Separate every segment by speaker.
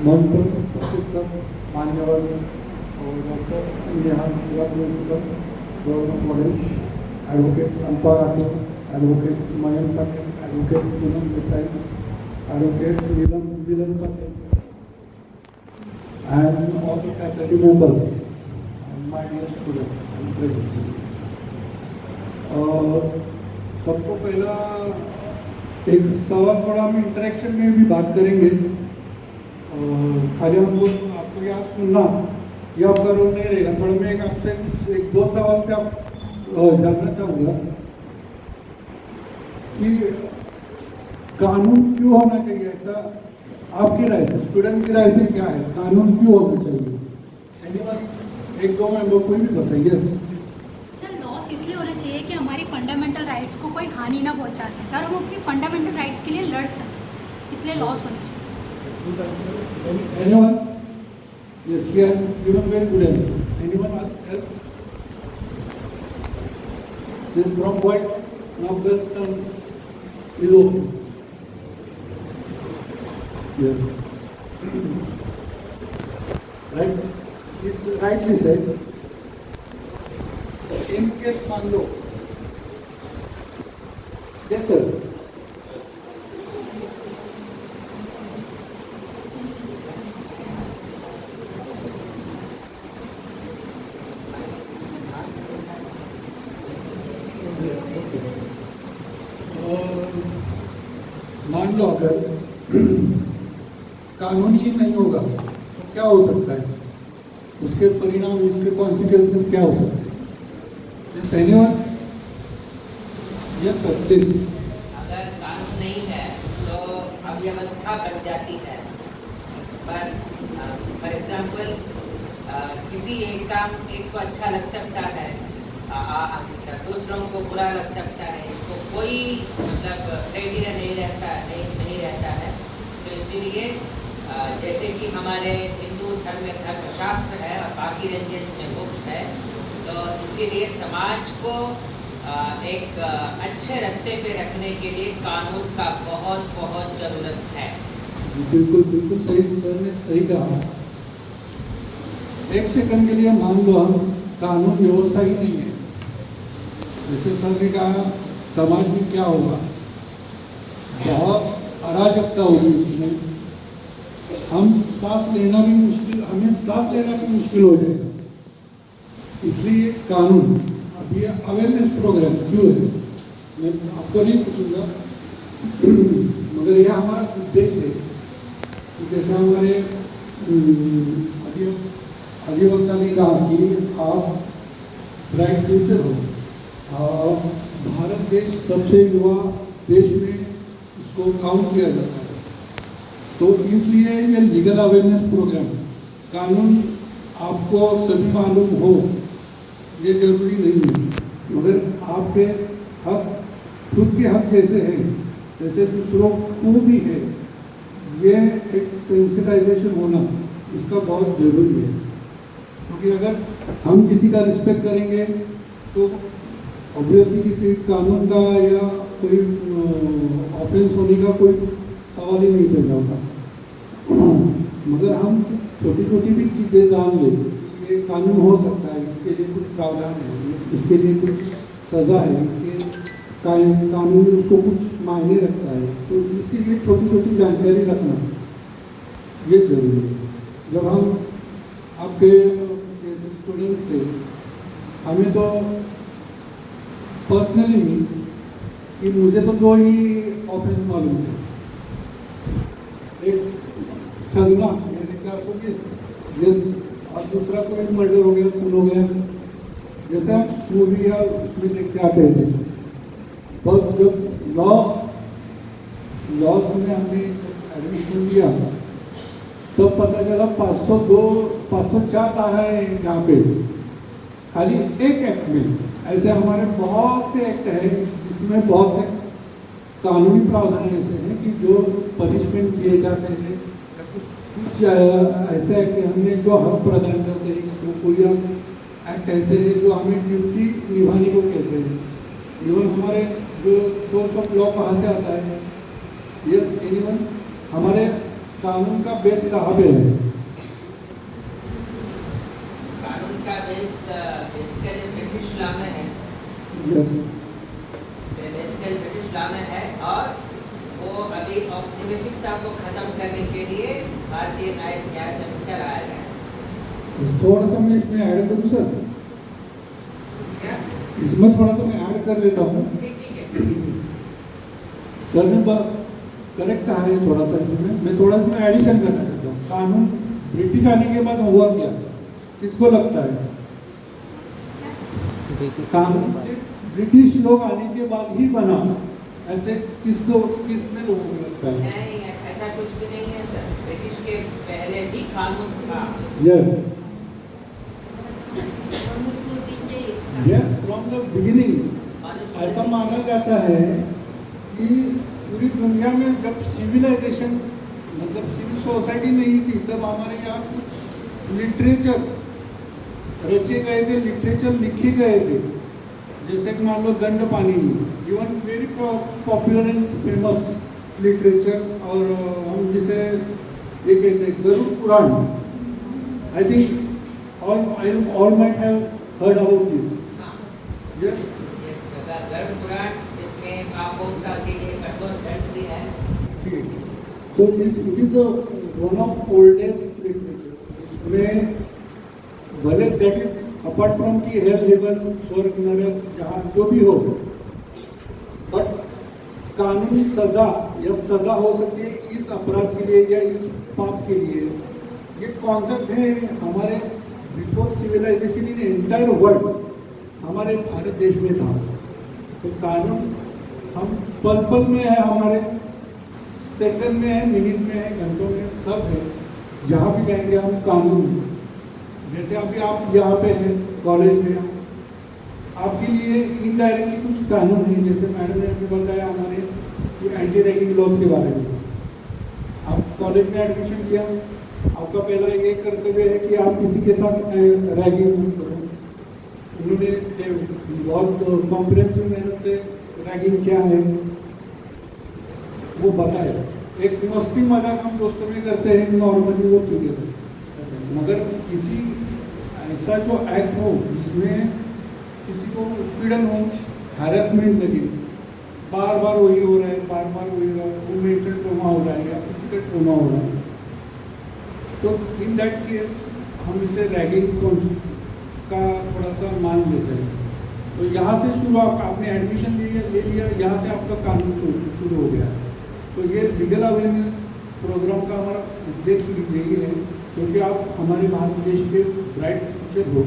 Speaker 1: मंच पर उपस्थित सब मान्यवर और doctor Neha principal government college, advocate Alpa Rathore, advocate Mayank Patel, advocate Poonam Desai, advocate Neelam Patel, and all the faculty members and my dear students and friends. सबको पहला एक सवाल थोड़ा हम इंटरेक्शन में भी बात करेंगे। खाली हमको आपको याद सुनना या आपका रोल नहीं रहेगा। थोड़ा मैं एक आपसे एक दो सवाल से आप जानना चाहूँगा कि कानून क्यों होना चाहिए, ऐसा आपकी राय से, स्टूडेंट की राय से क्या है, कानून क्यों होना चाहिए? एक दो में कोई भी बताइए।
Speaker 2: सर, लॉस इसलिए होना चाहिए कि हमारी फंडामेंटल राइट्स को कोई हानि ना पहुंचा सके और हम अपनी फंडामेंटल राइट्स के लिए लड़ सकें, इसलिए लॉस होने चाहिए।
Speaker 1: Anyone? Yes, she has given very good answer. Anyone else? This from what now girls turn is open. Yes. Right? It's rightly said. In case मान लो, yes sir. मान लो अगर कानून ही नहीं होगा तो क्या हो सकता है, उसके परिणाम, इसके कॉन्सिक्वेंसेस क्या हो सकते हैं? Yes, anyone? Yes sir, please.
Speaker 3: अगर कानून नहीं है तो अव्यवस्था बन जाती है। पर फॉर एग्जाम्पल किसी एक काम एक को अच्छा लग सकता है, दूसरों को बुरा लग सकता है, इसको कोई मतलब क्राइटेरिया नहीं रहता है। तो इसीलिए जैसे कि हमारे हिंदू धर्म में धर्मशास्त्र है और बाकी रिलीजन्स में बुक्स है, तो इसीलिए समाज को एक अच्छे रास्ते पे रखने के लिए कानून का बहुत बहुत ज़रूरत है।
Speaker 1: बिल्कुल बिल्कुल सही, सर ने सही कहा। एक सेकंड के लिए मान लो हम कानून व्यवस्था ही नहीं है, जैसे सर ने कहा समाज में क्या होगा, बहुत अराजकता होगी उसमें, हमें सांस लेना भी मुश्किल हो जाएगा। इसलिए कानून, अब ये अवेयरनेस प्रोग्राम क्यों है मैं आपको नहीं पूछूंगा, मगर यह हमारा उद्देश्य है कि जैसे हमारे अधिवक्ता ने कहा कि आप ब्राइट फ्यूचर हो और भारत देश सबसे युवा देश में इसको काउंट किया जाता है, तो इसलिए ये लीगल अवेयरनेस प्रोग्राम, कानून आपको सभी मालूम हो ये जरूरी नहीं है, मगर आपके हक, खुद के हक जैसे हैं जैसे दूसरों को भी है, ये एक सेंसिटाइजेशन होना इसका बहुत जरूरी है। क्योंकि अगर हम किसी का रिस्पेक्ट करेंगे तो ऑब्वियसली किसी कानून का या कोई ऑफेंस होने का कोई सवाल ही नहीं पैदा होता। मगर हम छोटी छोटी भी चीज़ें जान लें, ये कानून हो सकता है, इसके लिए कुछ प्रावधान है, इसके लिए कुछ सज़ा है, इसके कानून उसको कुछ मायने रखता है, तो इसके लिए छोटी छोटी जानकारी रखना ये जरूरी है। जब हम आपके जैसे स्टूडेंट्स थे, हमें तो पर्सनली भी कि मुझे तो दो ही ऑफेंस मालूम थे, एक ठगना यानी 420 और दूसरा कोई मर्डर हो गया, खून हो गया, जैसे हम मूवी या उसमें देखते आते थे। पर जब लॉ में हमने एडमिशन लिया तब पता चला 504 धारा है यहाँ पे, खाली एक एक्ट में। ऐसे हमारे बहुत से एक्ट है जिसमें बहुत से कानूनी प्रावधान ऐसे हैं कि जो पनिशमेंट दिए जाते हैं, कुछ ऐसे एक्ट हमें जो हक प्रदान करते हैं, तो कोई एक्ट ऐसे है जो हमें ड्यूटी निभाने को कहते हैं। इवन हमारे जो सोर्स ऑफ लॉ कहाँ से आता है, ये एनीवन हमारे कानून का बेस कहाँ पे है?
Speaker 3: कानून का बेस बेसिकली ब्रिटिश लॉ में है sir.
Speaker 1: Yes,
Speaker 3: basically British law में है, और वो अभी औपनिवेशिकता को खत्म करने के लिए भारतीय न्याय संहिता लाया गया है।
Speaker 1: थोड़ा सा मैं इसमें ऐड करूँ सर?
Speaker 3: क्या?
Speaker 1: इसमें थोड़ा सा मैं ऐड कर लेता हूँ।
Speaker 3: ठीक है।
Speaker 1: सर ने करेक्ट कहा है थोड़ा सा, इसमें मैं थोड़ा सा एडिशन करना चाहता हूँ। कानून ब्रिटिश आने के बाद हुआ क्या, किसको लगता है? कानून ब्रिटिश लोग आने के बाद ही बना, ऐसे किसने लोगों को लगता है?
Speaker 3: नहीं, ऐसा कुछ भी नहीं है सर। ब्रिटिश के पहले भी कानून था।
Speaker 1: Yes, yes, from the beginning. ऐसा माना जाता है कि पूरी दुनिया में जब सिविलाइजेशन मतलब सिविल सोसाइटी नहीं थी, तब हमारे यहाँ कुछ लिटरेचर रचे गए थे, लिटरेचर लिखे गए थे, जैसे कि मान लो Dand Panini, even very popular and famous literature, और हम जिसे ये कहते हैं Garuda Purana. I think all might have heard about this. Yes.
Speaker 3: Yes, Garuda Purana, इसमें पापों के लिए कठोर दंड भी है।
Speaker 1: So it is the one of oldest literature. इसमें भले that is apart from की hell, heaven, स्वर्ग, नरक, जहाँ जो भी हो, but कानूनी सजा या सजा हो सकती है इस अपराध के लिए या इस पाप के लिए। ये कॉन्सेप्ट है हमारे before civilisation in entire world, हमारे भारत देश में था। तो कानून हम पल पल में है, हमारे सेकंड में है, मिनट में है, घंटों में, सब है। जहाँ भी जाएंगे हम कानून, जैसे अभी आप यहाँ पे हैं कॉलेज में, आपके लिए इनडायरेक्टली कुछ कानून है, जैसे मैडम ने हमें बताया हमारे ये एंटी रैगिंग लॉज के बारे में। आप कॉलेज में एडमिशन किया, आपका पहला ये कर्तव्य है कि आप किसी के साथ रैगिंग मत करो। उन्होंने बहुत कॉम्प्रिहेंसिव मेहनत से रैगिंग क्या है वो बताया। एक मस्ती मजाक हम दोस्तों में करते हैं नॉर्मली, वो ठीक है, मगर किसी ऐसा जो एक्ट हो जिसमें किसी को उत्पीड़न हो, हैरेसमेंट लगे, बार बार वही हो रहा है, बार बार वही हो रहा है, वो मेंटल ट्रॉमा हो रहा है या फिजिकल ट्रॉमा हो रहा है, तो इन दैट केस हम इसे रैगिंग का थोड़ा सा मान लेते हैं। तो यहाँ से शुरू, आपने एडमिशन ले लिया, यहाँ से आपका कानून शुरू हो गया। तो ये लीगल अवेयरनेस प्रोग्राम का हमारा उद्देश्य यही है, क्योंकि आप हमारे भारत देश के ब्राइट फ्यूचर हो।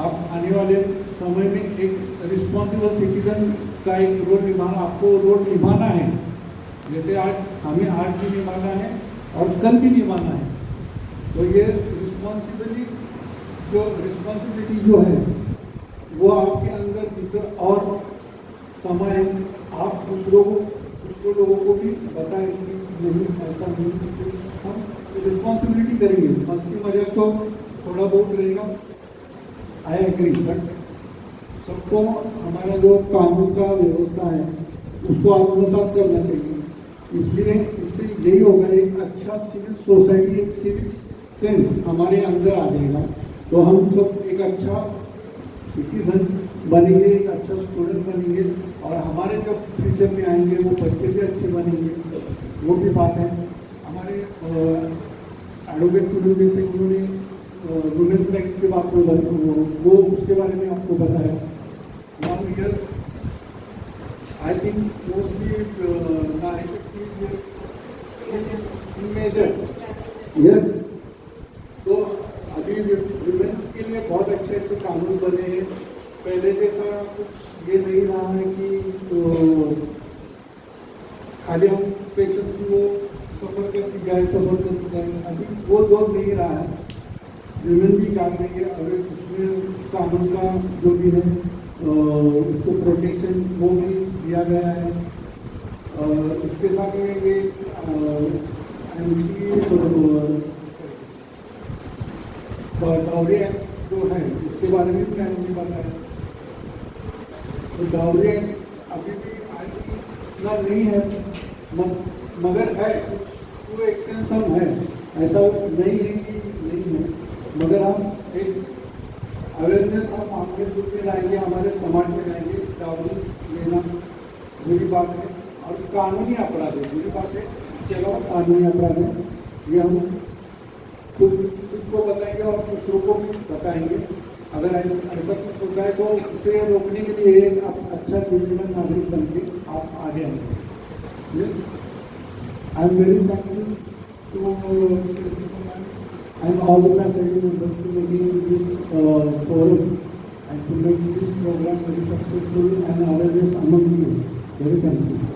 Speaker 1: आप आने वाले समय में एक रिस्पॉन्सिबल सिटीजन का एक रोल निभाना, आपको रोल निभाना है, जैसे आज हमें आज भी निभाना है और कल भी निभाना है। तो ये रिस्पॉन्सिबिलिटी जो है वो आपके अंदर भीतर और समय आप दूसरों लोगों को भी बताएं कि नहीं ऐसा नहीं, हम रिस्पॉन्सिबिलिटी करेंगे। मस्ती मजाक तो थोड़ा बहुत रहेगा, आई एग्री, बट सबको हमारा जो कानून का व्यवस्था है उसको आत्मसात करना चाहिए। इसलिए इससे यही होगा, एक अच्छा सिविल सोसाइटी, एक सिविक सेंस हमारे अंदर आ जाएगा, तो हम सब एक अच्छा सिटीजन बनेंगे, एक अच्छा स्टूडेंट बनेंगे, और हमारे जब फ्यूचर में आएंगे वो बच्चे भी अच्छे बनेंगे। वो भी बात है। हमारे एडवोकेट टूडू जैसे उन्होंने वुमेन्स राइट्स की बात वो उसके बारे में आपको बताया। One year I think mostly yes. तो अभी वुमेन्स के लिए बहुत अच्छे अच्छे कानून बने हैं। पहले जैसा कुछ ये नहीं रहा है कि तो खाली हम पेशेंट को सफ़र करके जाए, अभी वो दौर नहीं रहा है। वुमेन भी जान रही है, अगर उसमें कानून का जो भी है उसको प्रोटेक्शन वो भी दिया गया है। उसके साथ में ये डाउरी एक्ट जो है उसके बारे में भी मैंने बताया। तो डाउरी एक्ट अभी भी इतना नहीं है, मगर है कुछ टू एक्सटेंशन है। ऐसा नहीं है कि नहीं है, मगर हम एक अवेयरनेस हम आपके ग्रुप में लाएंगे, हमारे समाज में लाएंगे, जागरूक लेना बुरी बात है और कानूनी अपराध है, बुरी बात है, इसके अलावा कानूनी अपराध है। ये हम खुद को बताएंगे और दूसरों को भी बताएंगे। अगर ऐसा कुछ होता है तो उसे रोकने के लिए आप अच्छा जिम्मेदार नागरिक बन के आप आगे आएंगे। I am very thankful to and all the faculty members to making this forum and to make this program very successful and awareness among you. Very thankful.